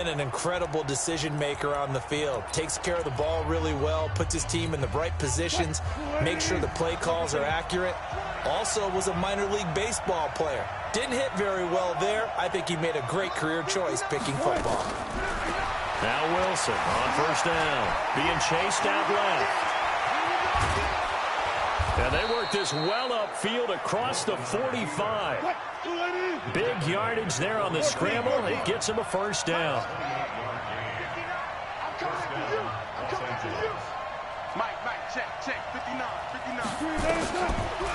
An incredible decision maker on the field. Takes care of the ball really well, puts his team in the right positions, makes sure the play calls are accurate. Also was a minor league baseball player. Didn't hit very well there. I think he made a great career choice picking football. Now Wilson on first down, being chased out left. And they work this well upfield across the 45. Big yardage there on the scramble. It gets him a first down.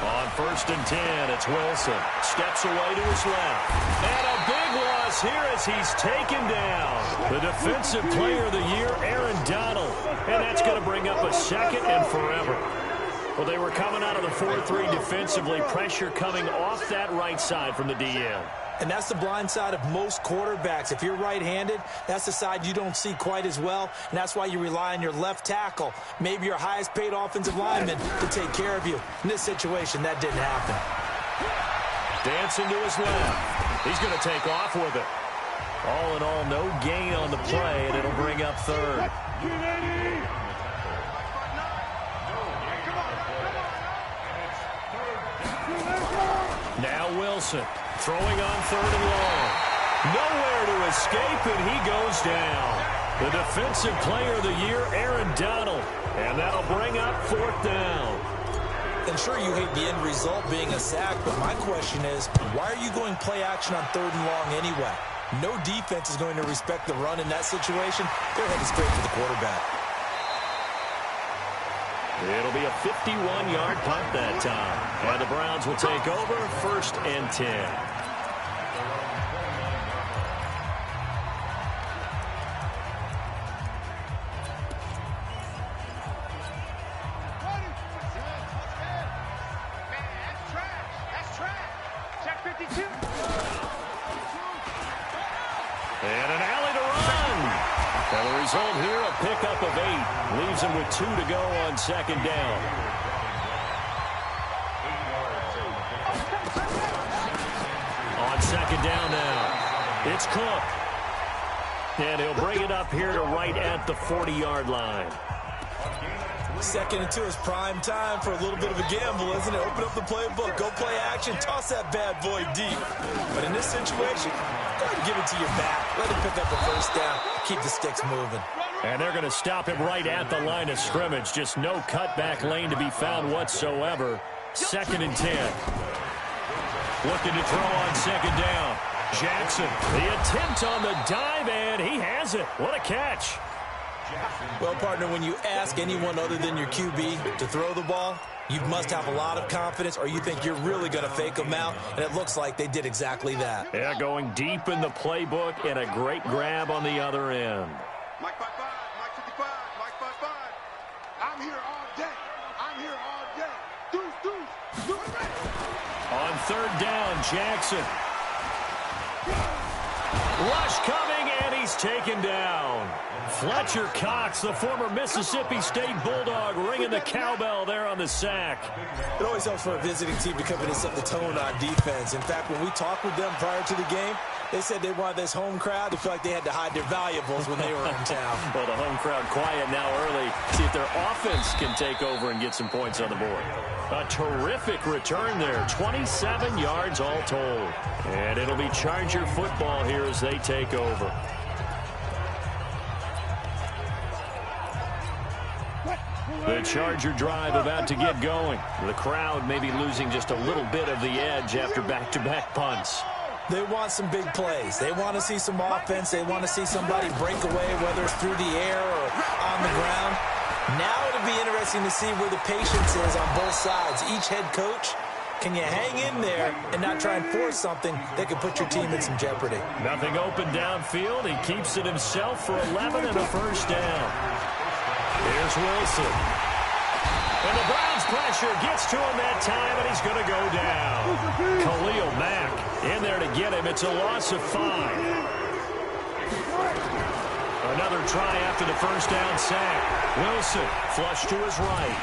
On first and 10, it's Wilson. Steps away to his left. And a big loss here as he's taken down. The defensive player of the year, Aaron Donald. And that's going to bring up a second and forever. Well, they were coming out of the 4-3 defensively. Pressure coming off that right side from the DN. And that's the blind side of most quarterbacks. If you're right-handed, that's the side you don't see quite as well. And that's why you rely on your left tackle, maybe your highest-paid offensive lineman, to take care of you. In this situation, that didn't happen. Dancing to his left. He's going to take off with it. All in all, no gain on the play, and it'll bring up third. Now Wilson throwing on third and long. Nowhere to escape, and he goes down. The defensive player of the year, Aaron Donald. And that'll bring up fourth down. And sure, you hate the end result being a sack, but my question is, why are you going play action on third and long anyway? No defense is going to respect the run in that situation. They're headed straight for the quarterback. It'll be a 51-yard punt that time. And the Browns will take over first and 10. And an alley to run. And the result here, a pickup of 8. Leaves him with 2 to go on second down. On second down now, it's Cook. And he'll bring it up here to right at the 40-yard line. Second and 2 is prime time for a little bit of a gamble, isn't it? Open up the playbook, go play action, toss that bad boy deep. But in this situation, go ahead and give it to your back. Let him pick up the first down. Keep the sticks moving. And they're going to stop him right at the line of scrimmage. Just no cutback lane to be found whatsoever. Second and 10. Looking to throw on second down. Jackson, the attempt on the dive, and he has it. What a catch. Well, partner, when you ask anyone other than your QB to throw the ball, you must have a lot of confidence, or you think you're really going to fake them out, and it looks like they did exactly that. Yeah, going deep in the playbook, and a great grab on the other end. Mike 55, Mike 55, Mike 55. I'm here all day. I'm here all day. Deuce. On third down, Jackson. Rush coming, and he's taken down. Fletcher Cox, the former Mississippi State Bulldog, ringing the cowbell there on the sack. It always helps for a visiting team to come in and set the tone on defense. In fact, when we talked with them prior to the game, they said they wanted this home crowd to feel like they had to hide their valuables when they were in town. Well, the home crowd quiet now early. See if their offense can take over and get some points on the board. A terrific return there. 27 yards all told. And it'll be Charger football here as they take over. The Charger drive about to get going. The crowd maybe losing just a little bit of the edge after back-to-back punts. They want some big plays. They want to see some offense. They want to see somebody break away, whether it's through the air or on the ground. Now it'll be interesting to see where the patience is on both sides. Each head coach, can you hang in there and not try and force something that could put your team in some jeopardy? Nothing open downfield. He keeps it himself for 11 and a first down. Here's Wilson. And the Browns pressure gets to him that time, and he's going to go down. Khalil Mack in there to get him. It's a loss of 5. Another try after the first down sack. Wilson flush to his right.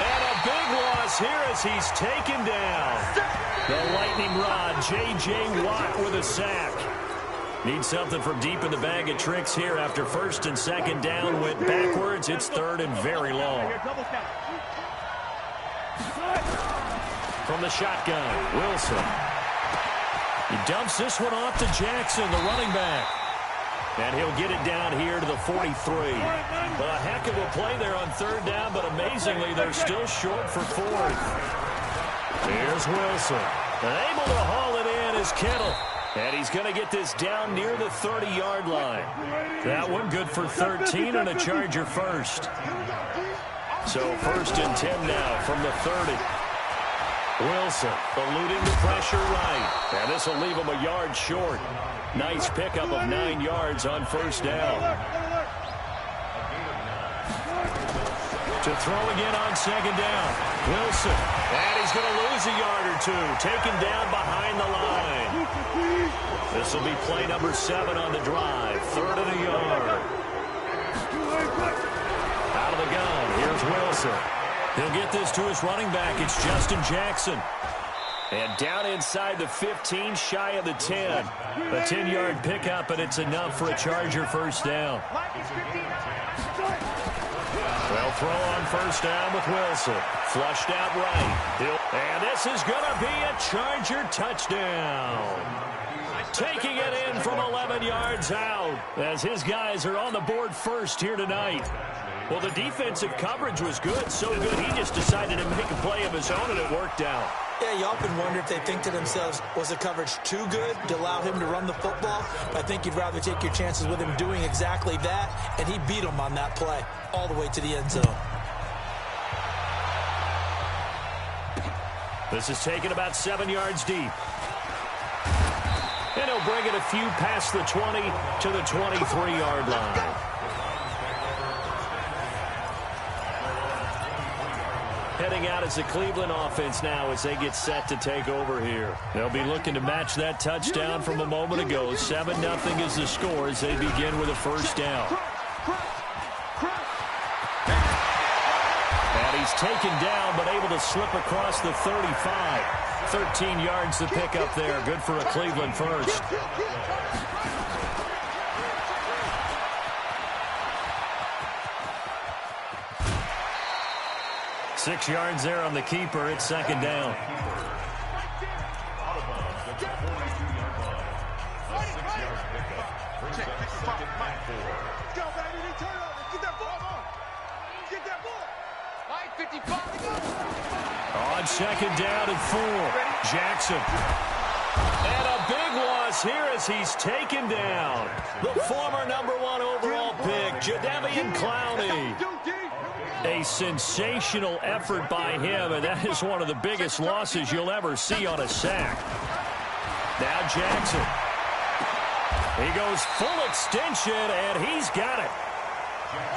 And a big loss here as he's taken down. The lightning rod, J.J. Watt with a sack. Need something from deep in the bag of tricks here after first and second down went backwards. It's third and very long. From the shotgun, Wilson. He dumps this one off to Jackson, the running back. And he'll get it down here to the 43. A heck of a play there on third down, but amazingly, they're still short for fourth. Here's Wilson. And able to haul it in is Kittle. And he's going to get this down near the 30-yard line. That one good for 13 and a Charger first. So first and 10 now from the 30. Wilson eluding the pressure right. And this will leave him a yard short. Nice pickup of 9 yards on first down. To throw again on second down. Wilson. And he's going to lose a yard or two. Taken down behind the line. This will be play number 7 on the drive. Third and a yard. Out of the gun. Here's Wilson. He'll get this to his running back. It's Justin Jackson. And down inside the 15, shy of the 10. A 10-yard pickup, and it's enough for a Charger first down. They'll throw on first down with Wilson. Flushed out right. And this is going to be a Charger touchdown. Taking it in from 11 yards out as his guys are on the board first here tonight. Well, the defensive coverage was good, so good he just decided to make a play of his own, and it worked out. Yeah, you often wonder if they think to themselves, was the coverage too good to allow him to run the football? I think you'd rather take your chances with him doing exactly that, and he beat him on that play all the way to the end zone. This is taken about 7 yards deep. And he'll bring it a few past the 20 to the 23-yard line. Heading out as the Cleveland offense now as they get set to take over here. They'll be looking to match that touchdown from a moment ago. 7-0 is the score as they begin with a first down. And he's taken down but able to slip across the 35. 13 yards to pick up there. Good for a Cleveland first. 6 yards there on the keeper. It's second down. On second down and 4. Jackson. And a big loss here as he's taken down. The former #1 overall pick, Jadeveon Clowney. A sensational effort by him, and that is one of the biggest losses you'll ever see on a sack. Now Jackson. He goes full extension, and he's got it.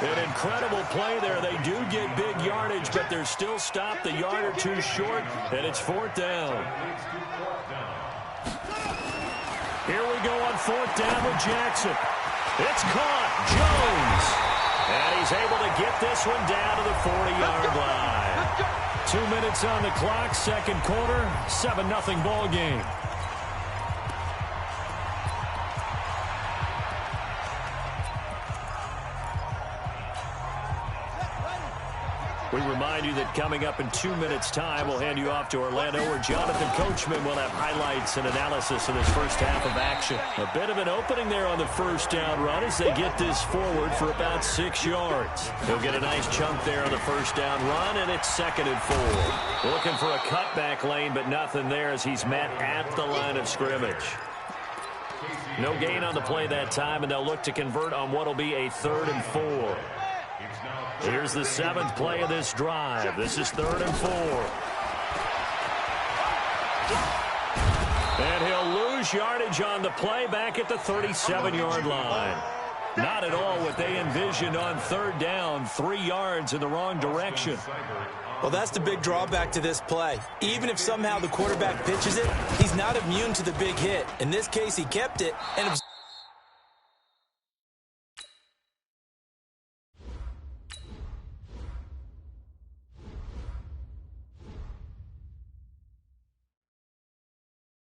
An incredible play there. They do get big yardage, but they're still stopped a yard or two short, and it's fourth down. Here we go on fourth down with Jackson. It's caught. Jones. And he's able to get this one down to the 40-yard line. 2 minutes on the clock, second quarter, 7-0 ball game. We remind you that coming up in 2 minutes' time, we'll hand you off to Orlando, where Jonathan Coachman will have highlights and analysis of this first half of action. A bit of an opening there on the first down run as they get this forward for about 6 yards. He'll get a nice chunk there on the first down run, and it's second and 4. Looking for a cutback lane, but nothing there as he's met at the line of scrimmage. No gain on the play that time, and they'll look to convert on what will be a 3rd and 4. Here's the 7th play of this drive. This is 3rd and 4. And he'll lose yardage on the play back at the 37-yard line. Not at all what they envisioned on third down. 3 yards in the wrong direction. Well, that's the big drawback to this play. Even if somehow the quarterback pitches it, he's not immune to the big hit. In this case, he kept it and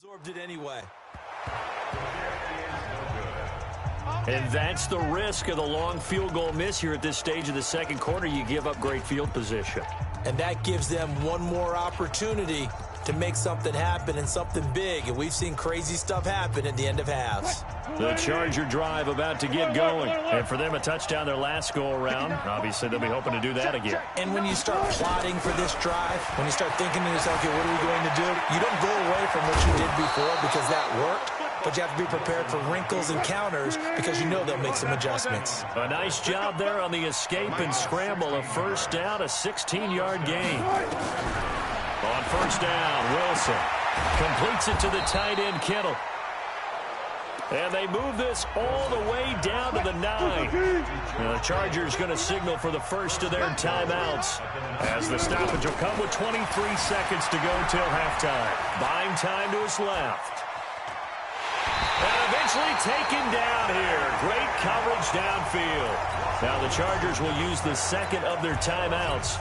absorbed it anyway. And that's the risk of the long field goal miss here at this stage of the second quarter. You give up great field position. And that gives them one more opportunity to make something happen and something big. And we've seen crazy stuff happen at the end of halves. The Charger drive about to get going. And for them, a touchdown their last go-around. Obviously, they'll be hoping to do that again. And when you start plotting for this drive, when you start thinking to yourself, okay, what are we going to do? You don't go away from what you did before because that worked. But you have to be prepared for wrinkles and counters because you know they'll make some adjustments. A nice job there on the escape and scramble. A first down, a 16-yard gain. On first down, Wilson completes it to the tight end, Kittle. And they move this all the way down to the 9. Now the Chargers going to signal for the first of their timeouts as the stoppage will come with 23 seconds to go till halftime. Buying time to his left. And eventually taken down here. Great coverage downfield. Now the Chargers will use the second of their timeouts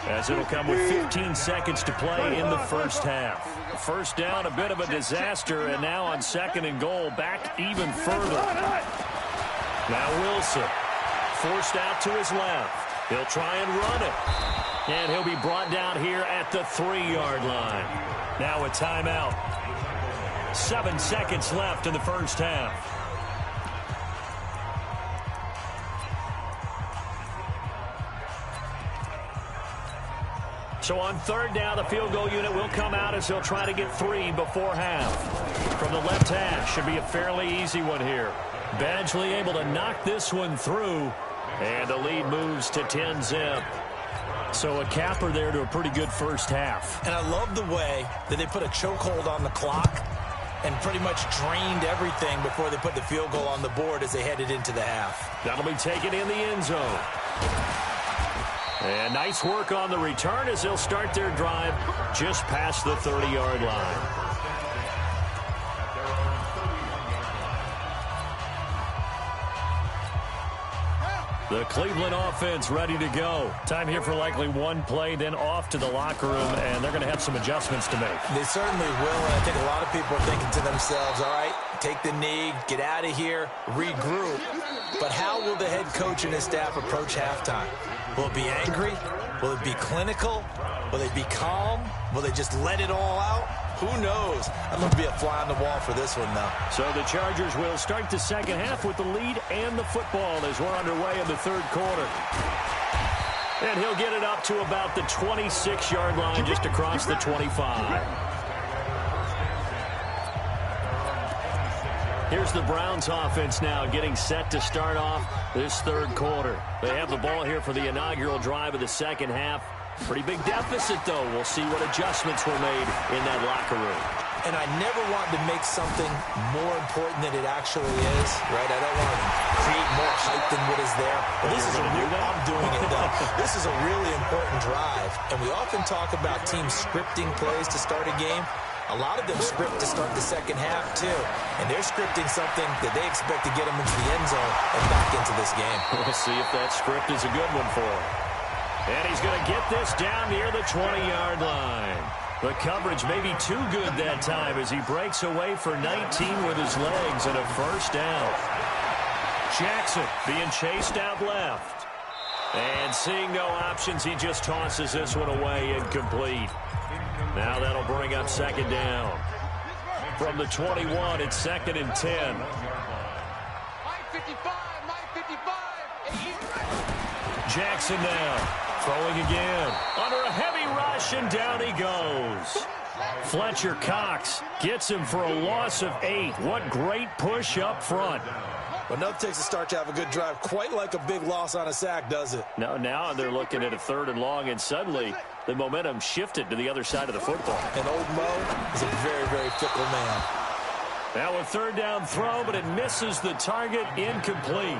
as it'll come with 15 seconds to play in the first half. First down, a bit of a disaster, and now on second and goal, back even further. Now Wilson, forced out to his left. He'll try and run it. And he'll be brought down here at the 3-yard line. Now a timeout. 7 seconds left in the first half. So on third down, the field goal unit will come out as he'll try to get 3 before half. From the left hash, should be a fairly easy one here. Badgley able to knock this one through, and the lead moves to 10-zip. So a capper there to a pretty good first half. And I love the way that they put a chokehold on the clock and pretty much drained everything before they put the field goal on the board as they headed into the half. That'll be taken in the end zone. And nice work on the return as they'll start their drive just past the 30-yard line. The Cleveland offense ready to go. Time here for likely one play, then off to the locker room, and they're going to have some adjustments to make. They certainly will, and I think a lot of people are thinking to themselves, all right, take the knee, get out of here, regroup. But how will the head coach and his staff approach halftime? Will it be angry? Will it be clinical? Will they be calm? Will they just let it all out? Who knows? I'd love to be a fly on the wall for this one, though. So the Chargers will start the second half with the lead and the football as we're underway in the third quarter. And he'll get it up to about the 26-yard line, just across the 25. Here's the Browns offense now getting set to start off this third quarter. They have the ball here for the inaugural drive of the second half. Pretty big deficit, though. We'll see what adjustments were made in that locker room. And I never want to make something more important than it actually is, right? I don't want to create more hype than what is there. But this is a real, I'm doing it, though. This is a really important drive. And we often talk about teams scripting plays to start a game. A lot of them script to start the second half, too. And they're scripting something that they expect to get them into the end zone and back into this game. We'll see if that script is a good one for him. And he's going to get this down near the 20-yard line. The coverage may be too good that time as he breaks away for 19 with his legs and a first down. Jackson being chased out left. And seeing no options, he just tosses this one away incomplete. Now that'll bring up second down. From the 21, it's second and 10. Jackson now. Throwing again. Under a heavy rush, and down he goes. Fletcher Cox gets him for a loss of 8. What great push up front. Well, nothing takes a start to have a good drive, quite like a big loss on a sack, does it? No, now they're looking at a third and long, and suddenly the momentum shifted to the other side of the football. And old Mo is a very, very fickle man. Now a third down throw, but it misses the target, incomplete.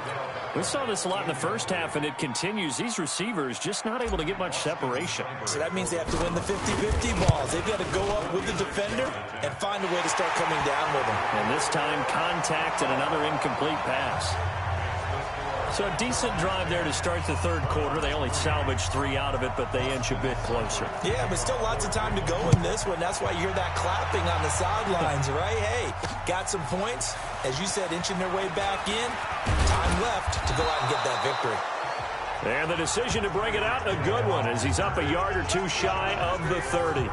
We saw this a lot in the first half, and it continues. These receivers just not able to get much separation. So that means they have to win the 50-50 balls. They've got to go up with the defender and find a way to start coming down with them. And this time, contact and another incomplete pass. So a decent drive there to start the third quarter. They only salvaged 3 out of it, but they inch a bit closer. Yeah, but still lots of time to go in this one. That's why you hear that clapping on the sidelines, right? Hey, got some points. as you said, inching their way back in. Time left to go out and get that victory. And the decision to bring it out, a good one, as he's up a yard or two shy of the 30.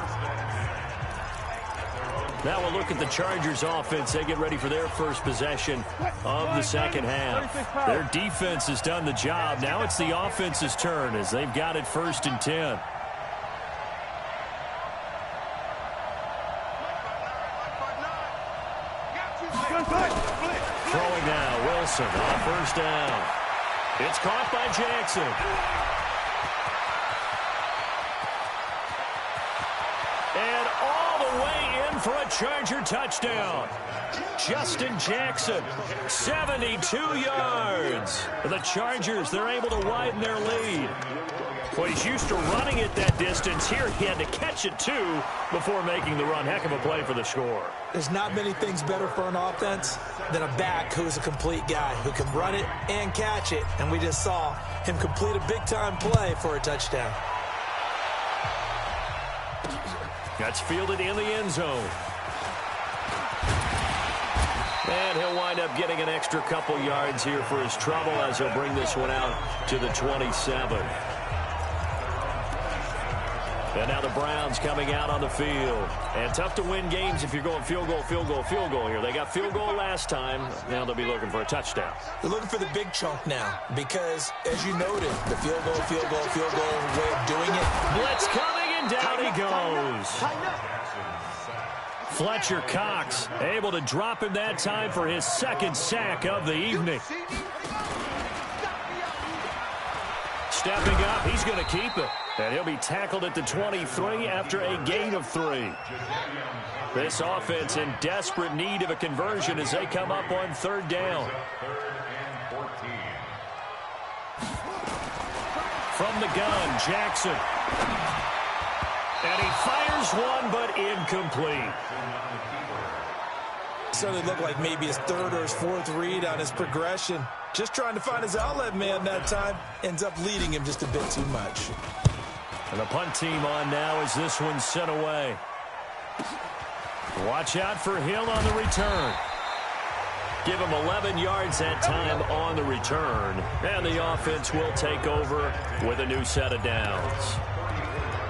Now we'll look at the Chargers offense. They get ready for their first possession of the second half. Their defense has done the job. Now it's the offense's turn as they've got it 1st and 10. Throwing now, Wilson on 1st down. It's caught by Jackson. And all the way in for a Charger touchdown. Justin Jackson, 72 yards. The Chargers, they're able to widen their lead. Well, he's used to running it that distance. Here he had to catch it, too, before making the run. Heck of a play for the score. There's not many things better for an offense than a back who's a complete guy who can run it and catch it. And we just saw him complete a big-time play for a touchdown. That's fielded in the end zone. And he'll wind up getting an extra couple yards here for his trouble as he'll bring this one out to the 27. And now the Browns coming out on the field. And tough to win games if you're going field goal, field goal, field goal here. They got field goal last time. Now they'll be looking for a touchdown. They're looking for the big chunk now because, as you noted, the field goal way of doing it. Blitz coming, and down he goes. Fletcher Cox able to drop him that time for his 2nd sack of the evening. Stepping up, he's going to keep it. And he'll be tackled at the 23 after a gain of 3. This offense in desperate need of a conversion as they come up on 3rd down. From the gun, Jackson. And he fires one, but incomplete. Certainly looked like maybe his 3rd or his 4th read on his progression. Just trying to find his outlet man that time. Ends up leading him just a bit too much. And the punt team on now as this one's sent away. Watch out for Hill on the return. Give him 11 yards that time on the return. And the offense will take over with a new set of downs.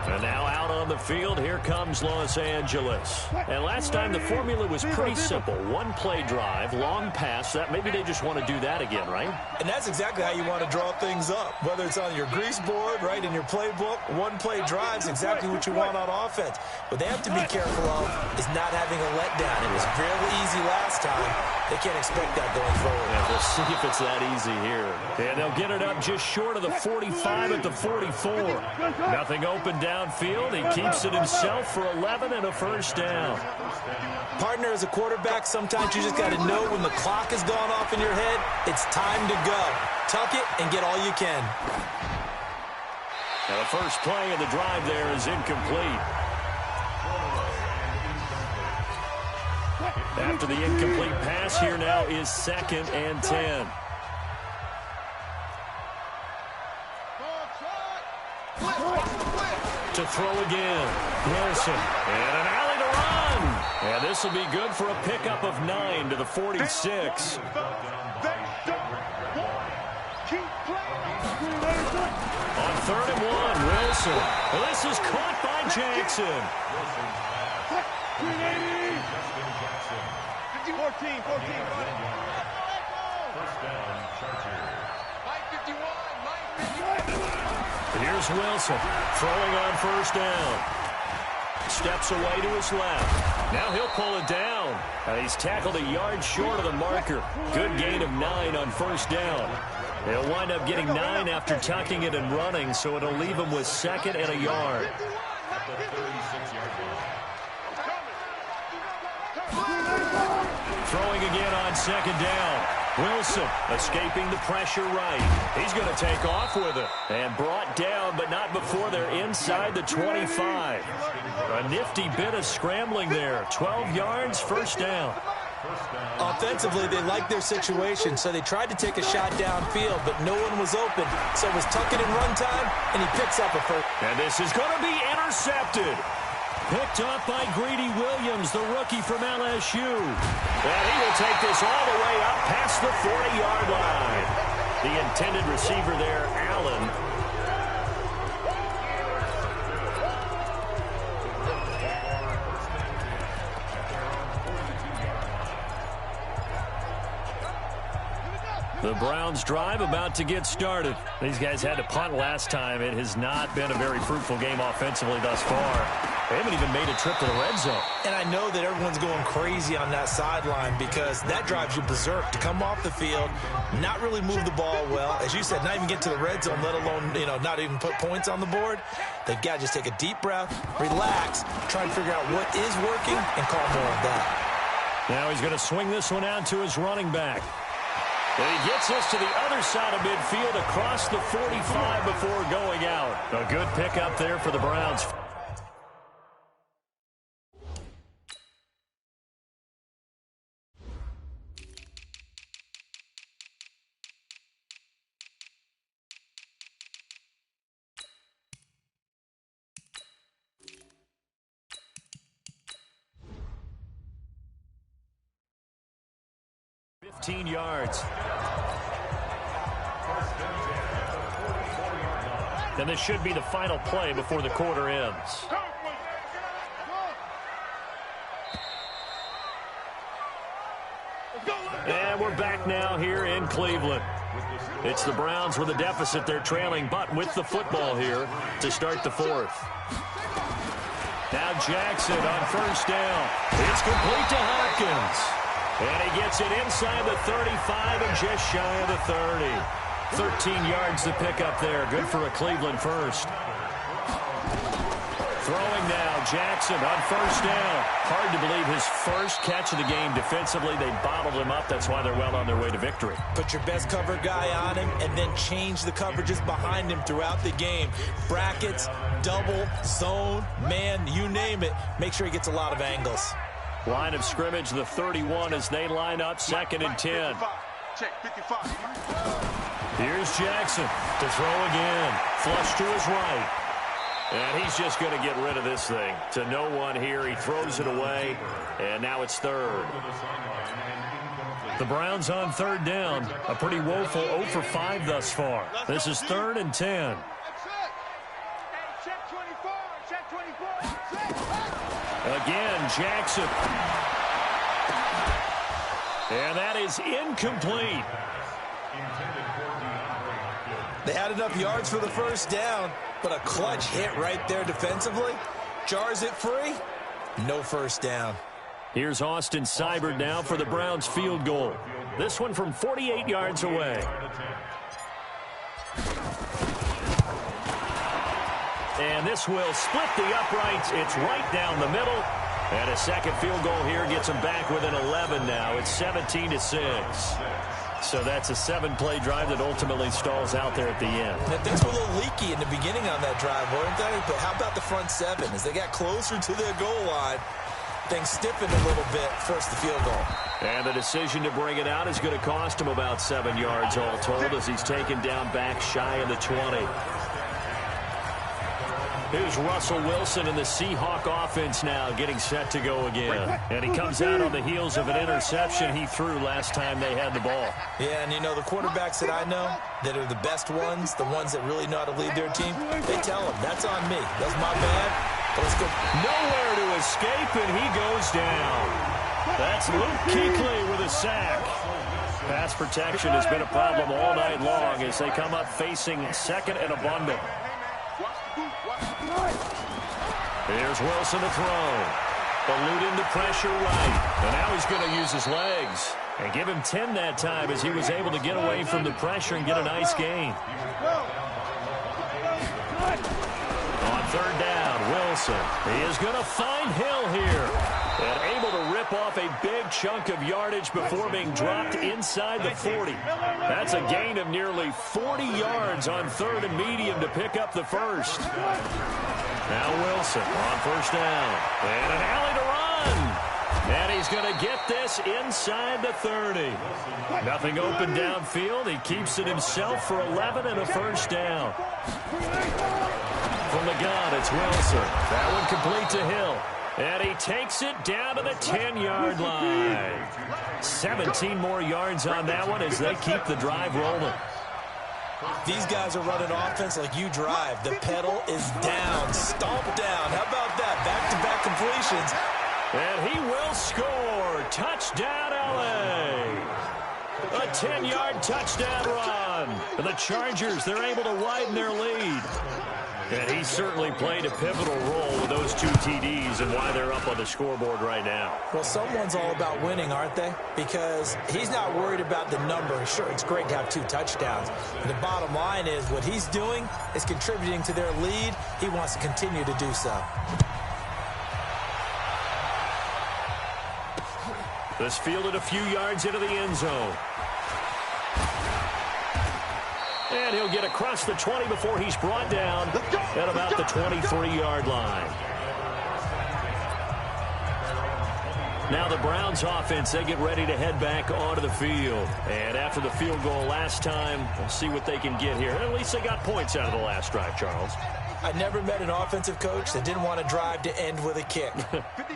And now out on the field, here comes Los Angeles. And last time the formula was pretty simple. 1-play drive, long pass. That maybe they just want to do that again, right? And that's exactly how you want to draw things up. Whether it's on your grease board, right, in your playbook, 1-play drive's exactly what you want on offense. What they have to be careful of is not having a letdown. It was fairly easy last time. They can't expect that going forward. Yeah, we'll see if it's that easy here. And they'll get it up just short of the 45 at the 44. Nothing open downfield. He keeps it himself for 11 and a 1st down. Partner, as a quarterback, sometimes you just got to know when the clock has gone off in your head, it's time to go. Tuck it and get all you can. Now the first play of the drive there is incomplete. After the incomplete pass, here now is 2nd and 10. To throw again. Wilson. And an alley to run. And this will be good for a pickup of 9 to the 46. On 3rd and 1, Wilson. Well, this is caught by Jackson. 14. Here's Wilson throwing on 1st down. Steps away to his left. Now he'll pull it down. And he's tackled a yard short of the marker. Good gain of 9 on 1st down. He'll wind up getting 9 after tucking it and running, so it'll leave him with 2nd and a yard. Throwing again on 2nd down. Wilson escaping the pressure right. He's going to take off with it. And brought down, but not before they're inside the 25. A nifty bit of scrambling there. 12 yards, 1st down. Offensively, they liked their situation, so they tried to take a shot downfield, but no one was open. So it was tuck it and run time, and he picks up a 1st. And this is going to be intercepted. Picked up by Greedy Williams, the rookie from LSU. And he will take this all the way up past the 40-yard line. The intended receiver there, Allen. The Browns drive about to get started. These guys had to punt last time. It has not been a very fruitful game offensively thus far. They haven't even made a trip to the red zone. And I know that everyone's going crazy on that sideline because that drives you berserk to come off the field, not really move the ball well. As you said, not even get to the red zone, let alone, not even put points on the board. They've got to just take a deep breath, relax, try and figure out what is working, and call more of that. Now he's going to swing this one out to his running back. And he gets us to the other side of midfield across the 45 before going out. A good pickup there for the Browns. Yards. And this should be the final play before the quarter ends. And we're back now here in Cleveland. It's the Browns with a deficit. They're trailing, but with the football here to start the fourth. Now Jackson on first down. It's complete to Hopkins. And he gets it inside the 35 and just shy of the 30. 13 yards to pick up there. Good for a Cleveland first. Throwing now, Jackson on first down. Hard to believe his first catch of the game defensively. They bottled him up. That's why they're well on their way to victory. Put your best cover guy on him and then change the coverages behind him throughout the game. Brackets, double, zone, man, you name it. Make sure he gets a lot of angles. Line of scrimmage, the 31 as they line up, 2nd and 10. Check 55. Here's Jackson to throw again. Flush to his right. And he's just going to get rid of this thing. To no one here. He throws it away. And now it's third. The Browns on third down. A pretty woeful 0 for 5 thus far. This is 3rd and 10. Again, Jackson. And that is incomplete. They had enough yards for the first down, but a clutch hit right there defensively. Jars it free. No first down. Here's Austin Seibert now for the Browns field goal. This one from 48 yards away. And this will split the uprights. It's right down the middle. And a second field goal here gets them back within 11 now. It's 17-6. So that's a 7-play drive that ultimately stalls out there at the end. Now, things were a little leaky in the beginning on that drive, weren't they? But how about the front 7? As they got closer to their goal line, things stiffened a little bit, forced the field goal. And the decision to bring it out is going to cost him about 7 yards all told as he's taken down back shy of the 20. Here's Russell Wilson in the Seahawk offense now getting set to go again. And he comes out on the heels of an interception he threw last time they had the ball. Yeah, and the quarterbacks that I know that are the best ones, the ones that really know how to lead their team, they tell them, that's on me. That's my bad. But let's go. Nowhere to escape, and he goes down. That's Luke Kuechly with a sack. Pass protection has been a problem all night long as they come up facing 2nd and abundant. Here's Wilson to throw. Eluding the pressure right. And now he's going to use his legs. And give him 10 that time as he was able to get away from the pressure and get a nice gain. On third down, Wilson. He is going to find Hill here. And able to rip off a big chunk of yardage before being dropped inside the 40. That's a gain of nearly 40 yards on 3rd and medium to pick up the first. Now Wilson on first down. And an alley to run. And he's going to get this inside the 30. Nothing open downfield. He keeps it himself for 11 and a first down. From the gun, it's Wilson. That one complete to Hill. And he takes it down to the 10-yard line. 17 more yards on that one as they keep the drive rolling. These guys are running offense like you drive. The pedal is down, stomp down. How about that? Back-to-back completions. And he will score. Touchdown, L.A. A 10-yard touchdown run. And the Chargers, they're able to widen their lead. And he certainly played a pivotal role with those 2 TDs and why they're up on the scoreboard right now. Well, someone's all about winning, aren't they? Because he's not worried about the number. Sure, it's great to have 2 touchdowns. But the bottom line is what he's doing is contributing to their lead. He wants to continue to do so. This fielded a few yards into the end zone. And he'll get across the 20 before he's brought down at about the 23-yard line. Now the Browns offense, they get ready to head back onto the field. And after the field goal last time, we'll see what they can get here. At least they got points out of the last drive, Charles. I never met an offensive coach that didn't want to drive to end with a kick.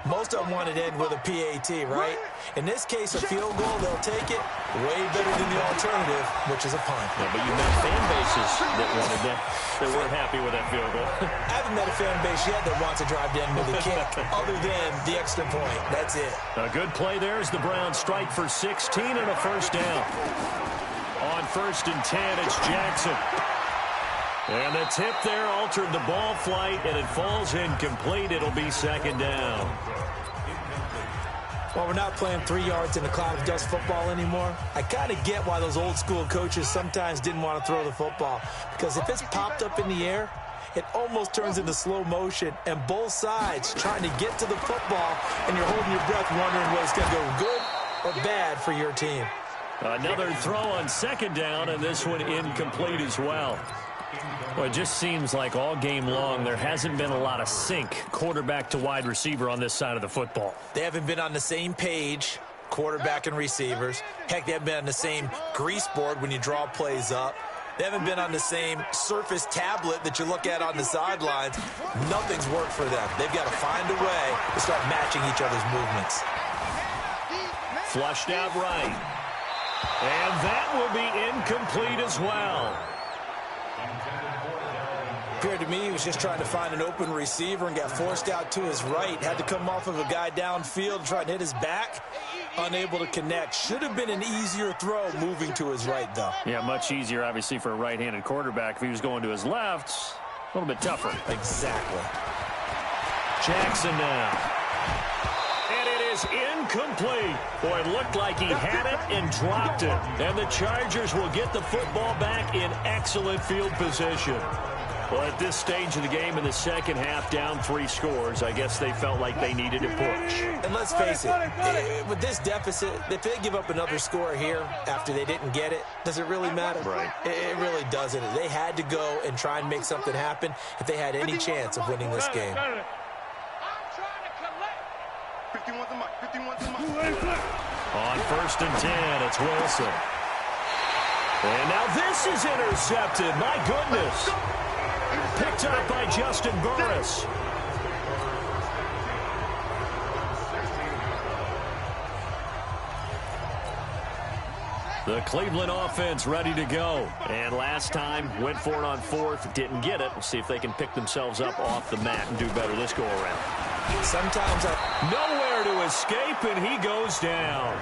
Most of them wanted to end with a PAT, right? In this case, a field goal, they'll take it way better than the alternative, which is a punt. Yeah, but you met fan bases that wanted that. They weren't happy with that field goal. I haven't met a fan base yet that wants to drive to end with a kick, other than the extra point. That's it. A good play there as the Browns strike for 16 and a first down. On 1st and 10, it's Jackson. And the tip there altered the ball flight, and it falls incomplete. It'll be 2nd down. Well, we're not playing 3 yards in a cloud of dust football anymore. I kind of get why those old school coaches sometimes didn't want to throw the football. Because if it's popped up in the air, it almost turns into slow motion, and both sides trying to get to the football, and you're holding your breath wondering whether it's going to go good or bad for your team. Another throw on 2nd down, and this one incomplete as well. Well, it just seems like all game long there hasn't been a lot of sync quarterback to wide receiver on this side of the football. They haven't been on the same page, quarterback and receivers. Heck, they haven't been on the same grease board when you draw plays up. They haven't been on the same surface tablet that you look at on the sidelines. Nothing's worked for them. They've got to find a way to start matching each other's movements. Flushed out right. And that will be incomplete as well. Appeared to me he was just trying to find an open receiver and got forced out to his right. Had to come off of a guy downfield, try to hit his back. Unable to connect. Should have been an easier throw moving to his right, though. Yeah, much easier, obviously, for a right-handed quarterback. If he was going to his left, a little bit tougher. Exactly. Jackson now. And it is incomplete. Boy, it looked like he had it and dropped it. And the Chargers will get the football back in excellent field position. Well, at this stage of the game in the second half, down 3 scores, I guess they felt like they needed to push. And let's face it, with this deficit, if they give up another score here after they didn't get it, does it really matter? Right. It really doesn't. They had to go and try and make something happen if they had any chance of winning this game. On 1st and 10, it's Wilson. And now this is intercepted. My goodness. Picked up by Justin Burris. The Cleveland offense ready to go. And last time, went for it on 4th, didn't get it. We'll see if they can pick themselves up off the mat and do better this go-around. Sometimes nowhere to escape, and he goes down.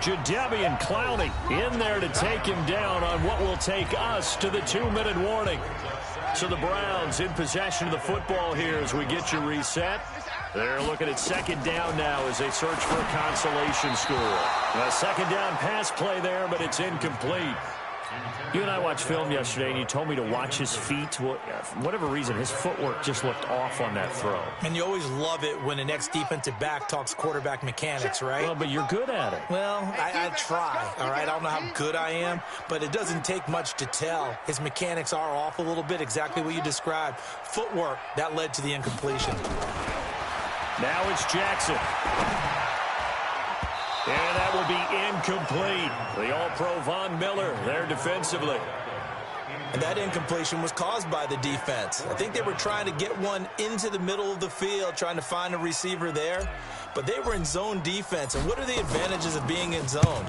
Jadeveon Clowney in there to take him down on what will take us to the 2-minute warning. So the Browns in possession of the football here as we get you reset. They're looking at 2nd down now as they search for a consolation score. A 2nd down pass play there, but it's incomplete. You and I watched film yesterday, and you told me to watch his feet. Well, for whatever reason, his footwork just looked off on that throw. And you always love it when the next defensive back talks quarterback mechanics, right? Well, but you're good at it. Well, I try, all right? I don't know how good I am, but it doesn't take much to tell. His mechanics are off a little bit, exactly what you described. Footwork, that led to the incompletion. Now it's Jackson. And that will be incomplete. The All-Pro Von Miller there defensively. And that incompletion was caused by the defense. I think they were trying to get one into the middle of the field, trying to find a receiver there. But they were in zone defense. And what are the advantages of being in zone?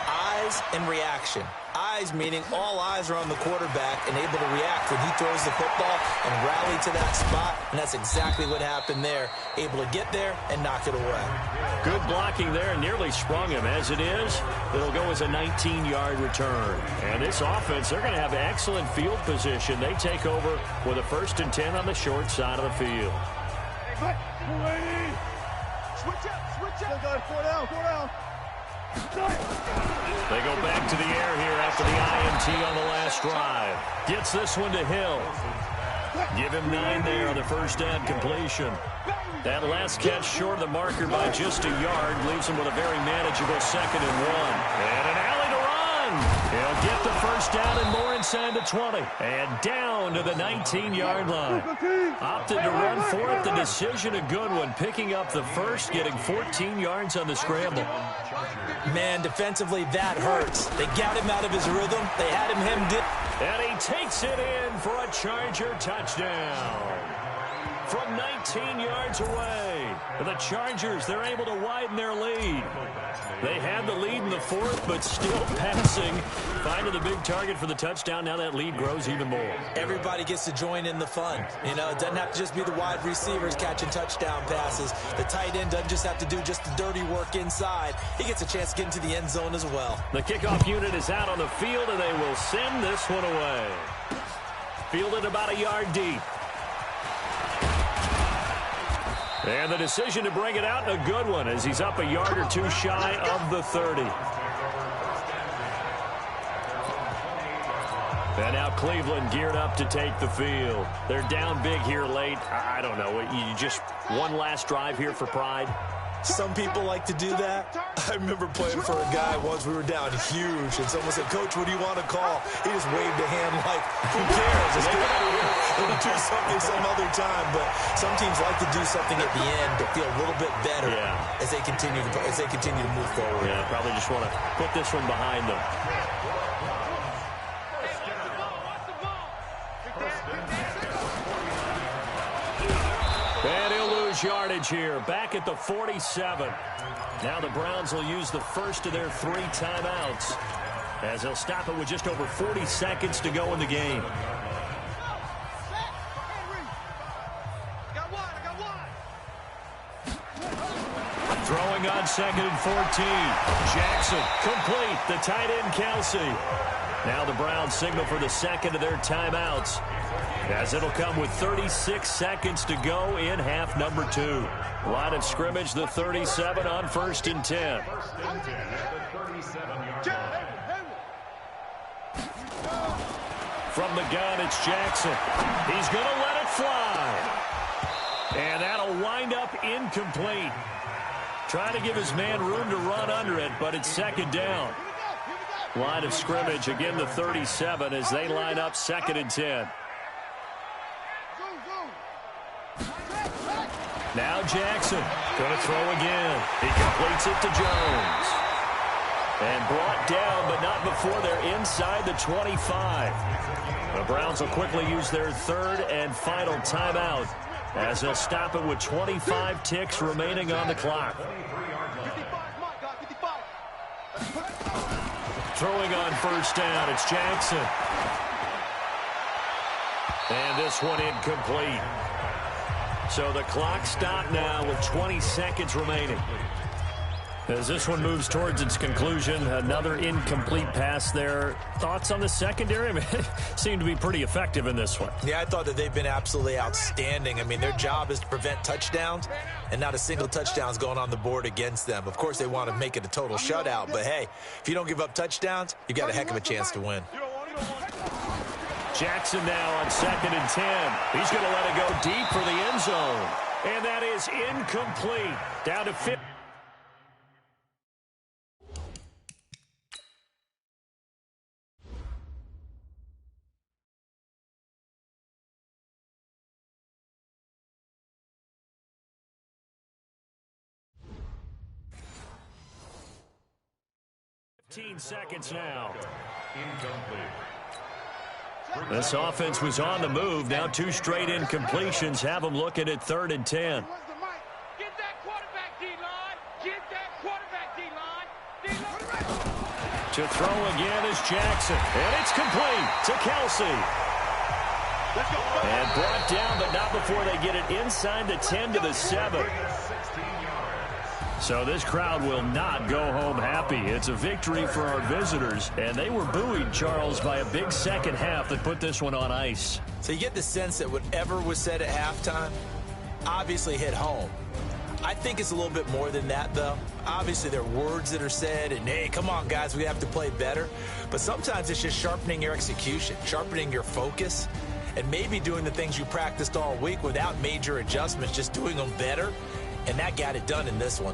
Eyes and reaction. Eyes meaning all eyes are on the quarterback and able to react when he throws the football and rally to that spot. And that's exactly what happened there. Able to get there and knock it away. Good blocking there, nearly sprung him. As it is, it'll go as a 19-yard return. And this offense, they're going to have excellent field position. They take over with a 1st and 10 on the short side of the field. Switch up. 4 down. They go back to the air here after the INT on the last drive. Gets this one to Hill. Give him 9 there on the first down completion. That last catch short of the marker by just a yard leaves him with a very manageable 2nd and 1. And an alley to run. He'll get the first down and more inside the 20. And down to the 19-yard line. Opted to run for it. The decision a good one. Picking up the first, getting 14 yards on the scramble. Man, defensively, that hurts. They got him out of his rhythm. They had him hemmed in. And he takes it in for a Charger touchdown. From 19 yards away. The Chargers, they're able to widen their lead. They had the lead in the 4th, but still passing. Finding the big target for the touchdown. Now that lead grows even more. Everybody gets to join in the fun. You know, it doesn't have to just be the wide receivers catching touchdown passes. The tight end doesn't just have to do just the dirty work inside. He gets a chance to get into the end zone as well. The kickoff unit is out on the field, and they will send this one away. Fielded about a yard deep. And the decision to bring it out, a good one, as he's up a yard or 2 shy of the 30. And now Cleveland geared up to take the field. They're down big here late. I don't know. You just one last drive here for pride? Some people like to do that. I remember playing for a guy once. We were down huge, and someone said, "Coach, what do you want to call?" He just waved a hand like, "Who cares? Let's get out of here. We'll do something some other time." But some teams like to do something at the end to feel a little bit better as they continue to move forward. Yeah, probably just want to put this one behind them. And he'll lose yardage here. Back at the 47. Now the Browns will use the first of their 3 timeouts, as they'll stop it with just over 40 seconds to go in the game. Throwing on 2nd and 14. Jackson complete. The tight end Kelsey. Now the Browns signal for the 2nd of their timeouts, as it'll come with 36 seconds to go in half number 2. Line of scrimmage, the 37 on 1st and 10. From the gun, it's Jackson. He's going to let it fly. And that'll wind up incomplete. Trying to give his man room to run under it, but it's 2nd down. Line of scrimmage, again the 37, as they line up 2nd and 10. Now Jackson going to throw again. He completes it to Jones. And brought down, but not before they're inside the 25. The Browns will quickly use their 3rd and final timeout, as they'll stop it with 25 ticks remaining on the clock. Throwing on 1st down, it's Jackson. And this one incomplete. So the clock stopped now with 20 seconds remaining. As this one moves towards its conclusion, another incomplete pass there. Thoughts on the secondary? I mean, seem to be pretty effective in this one. Yeah, I thought that they've been absolutely outstanding. I mean, their job is to prevent touchdowns, and not a single touchdown's going on the board against them. Of course, they want to make it a total shutout, but hey, if you don't give up touchdowns, you've got a heck of a chance to win. Jackson now on 2nd and 10. He's going to let it go deep for the end zone. And that is incomplete. Down to 50. Seconds now. Incomplete. This offense was on the move. Now 2 straight incompletions have them looking at 3rd and 10. Get that quarterback, D-line. Get that quarterback, D-line. D-line. To throw again is Jackson. And it's complete to Kelsey. And brought down, but not before they get it inside the 10 to the 7. So this crowd will not go home happy. It's a victory for our visitors, and they were buoyed, Charles, by a big second half that put this one on ice. So you get the sense that whatever was said at halftime obviously hit home. I think it's a little bit more than that, though. Obviously, there are words that are said, and, hey, come on, guys, we have to play better. But sometimes it's just sharpening your execution, sharpening your focus, and maybe doing the things you practiced all week without major adjustments, just doing them better. And that got it done in this one.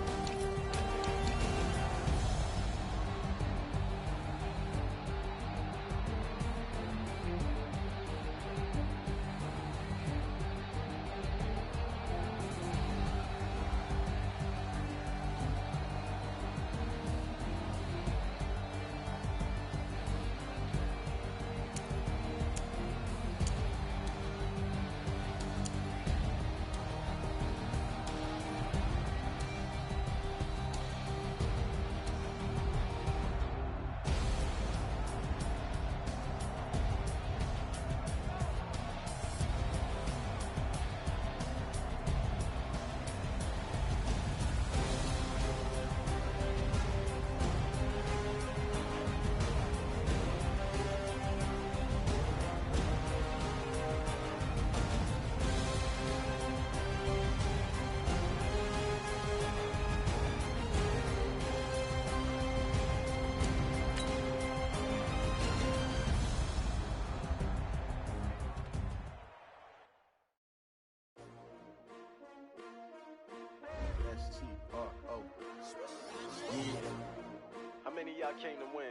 How many of y'all came to win?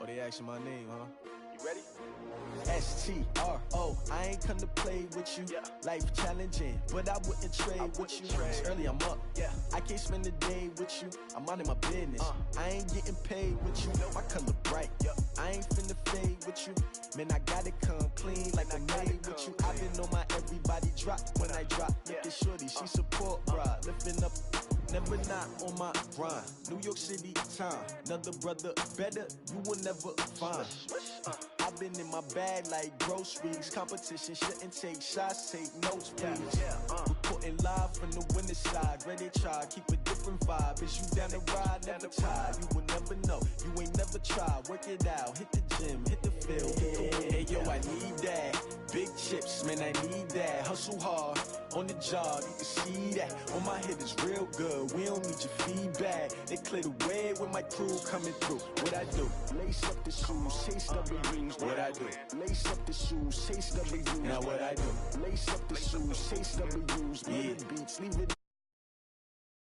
Oh, they asking my name, huh? You ready? S-T-R-O, I ain't come to play with you. Yeah. Life challenging, but I wouldn't trade with you. It's early, I'm up. Yeah. I can't spend the day with you. I'm minding my business. I ain't getting paid with you. My color bright. Yeah. I ain't finna fade with you. Man, I got it come clean like I'm made with you. I've been on my everybody drop when I drop. Look at shorty, she support, bruh. Lifting up. Never not on my grind. New York City time. Another brother better, you will never find. I've been in my bag like groceries. Competition shouldn't take shots, take notes, please. Reporting live from the winning side. Ready to try, keep a different vibe. Is you down the ride, never tired. You will never know, you ain't never tried. Work it out, hit the gym, hit the field. Hey yo, I need that. Big chips, man, I need that. Hustle hard, on the job, you can see that. On my head is real good, we don't need your feedback. They clear the way with my crew coming through. What I do? Lace up the shoes, chase W's. What I do? Lace up the shoes, chase W's. Now what I do? Lace up the shoes, chase W's. Yeah, beats, leave it.